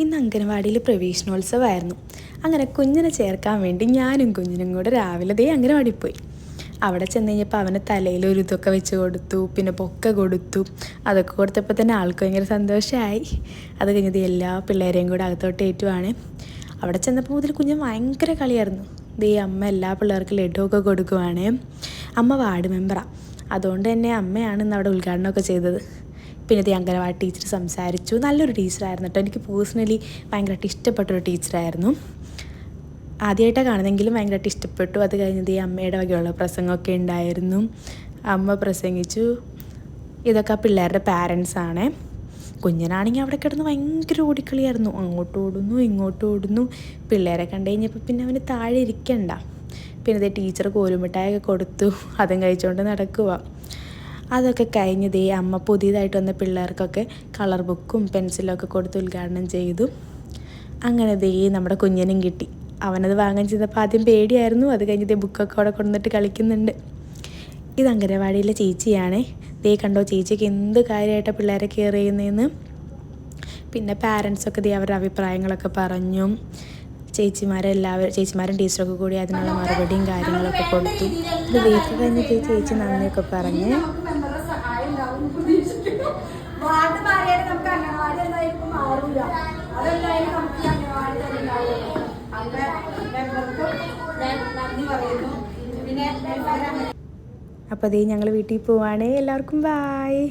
ഇന്ന് അംഗനവാടിയിൽ പ്രവേശനോത്സവമായിരുന്നു. അങ്ങനെ കുഞ്ഞിനെ ചേർക്കാൻ വേണ്ടി ഞാനും കുഞ്ഞിനും കൂടെ രാവിലെ അംഗനവാടി പോയി. അവിടെ ചെന്ന് കഴിഞ്ഞപ്പോൾ അവന് തലയിൽ ഒരു ഇതൊക്കെ വെച്ച് കൊടുത്തു, പിന്നെ പൊക്ക കൊടുത്തു. അതൊക്കെ കൊടുത്തപ്പോൾ തന്നെ ആൾക്ക് ഭയങ്കര സന്തോഷമായി. അത് കഴിഞ്ഞത് എല്ലാ പിള്ളേരെയും കൂടെ അകത്തോട്ട് ഏറ്റുവാണ്. അവിടെ ചെന്നപ്പോൾ മുതൽ കുഞ്ഞ് ഭയങ്കര കളിയായിരുന്നു. അമ്മ എല്ലാ പിള്ളേർക്കും ലഡുവൊക്കെ കൊടുക്കുവാണ്. അമ്മ വാർഡ് മെമ്പറാണ്, അതുകൊണ്ട് തന്നെ അമ്മയാണ് ഇന്ന് അവിടെ ഉദ്ഘാടനമൊക്കെ ചെയ്തത്. പിന്നെ അംഗനവാടി ടീച്ചർ സംസാരിച്ചു. നല്ലൊരു ടീച്ചറായിരുന്നു കേട്ടോ. എനിക്ക് പേഴ്സണലി ഭയങ്കരമായിട്ട് ഇഷ്ടപ്പെട്ടൊരു ടീച്ചറായിരുന്നു. ആദ്യമായിട്ടാണ് കാണുന്നെങ്കിലും ഭയങ്കരമായിട്ട് ഇഷ്ടപ്പെട്ടു. അത് കഴിഞ്ഞത് അമ്മയുടെ വകയുള്ള പ്രസംഗമൊക്കെ ഉണ്ടായിരുന്നു. അമ്മ പ്രസംഗിച്ചു. ഇതൊക്കെ ആ പിള്ളേരുടെ പാരൻസാണ്. കുഞ്ഞിനാണെങ്കിൽ അവിടെ കിടന്ന് ഭയങ്കര ഓടിക്കളിയായിരുന്നു. അങ്ങോട്ട് ഓടുന്നു, ഇങ്ങോട്ട് ഓടുന്നു. പിള്ളേരെ കണ്ടു കഴിഞ്ഞപ്പോൾ പിന്നെ അവന് താഴെ ഇരിക്കണ്ട. പിന്നെ ടീച്ചർ കോലുമിഠായൊക്കെ കൊടുത്തു. അതും കഴിച്ചുകൊണ്ട് നടക്കുക. അതൊക്കെ കഴിഞ്ഞ് അമ്മ പുതിയതായിട്ട് വന്ന പിള്ളേർക്കൊക്കെ കളർ ബുക്കും പെൻസിലൊക്കെ കൊടുത്ത് ഉദ്ഘാടനം ചെയ്തു. അങ്ങനെ നമ്മുടെ കുഞ്ഞിനും കിട്ടി. അവനത് വാങ്ങാൻ ചെയ്തപ്പോൾ ആദ്യം പേടിയായിരുന്നു. അത് കഴിഞ്ഞ് ബുക്കൊക്കെ അവിടെ കൊണ്ടുവന്നിട്ട് കളിക്കുന്നുണ്ട്. ഇത് അംഗനവാടിയിലെ ചേച്ചിയാണ്. കണ്ടോ, ചേച്ചിക്ക് എന്ത് കാര്യമായിട്ടാണ് പിള്ളേരെ കെയർ ചെയ്യുന്നതെന്ന്. പിന്നെ പാരൻസൊക്കെ അവരുടെ അഭിപ്രായങ്ങളൊക്കെ പറഞ്ഞു. ചേച്ചിമാരും ടീച്ചറൊക്കെ കൂടി അതിനുള്ള മറുപടിയും കാര്യങ്ങളൊക്കെ കൊടുത്തു. ഇത് വീട്ടിൽ തന്നെ ചേച്ചി നന്ദിയൊക്കെ പറഞ്ഞ് അപ്പോൾ ഞങ്ങൾ വീട്ടിൽ പോവാണേ. എല്ലാവർക്കും ബായ്.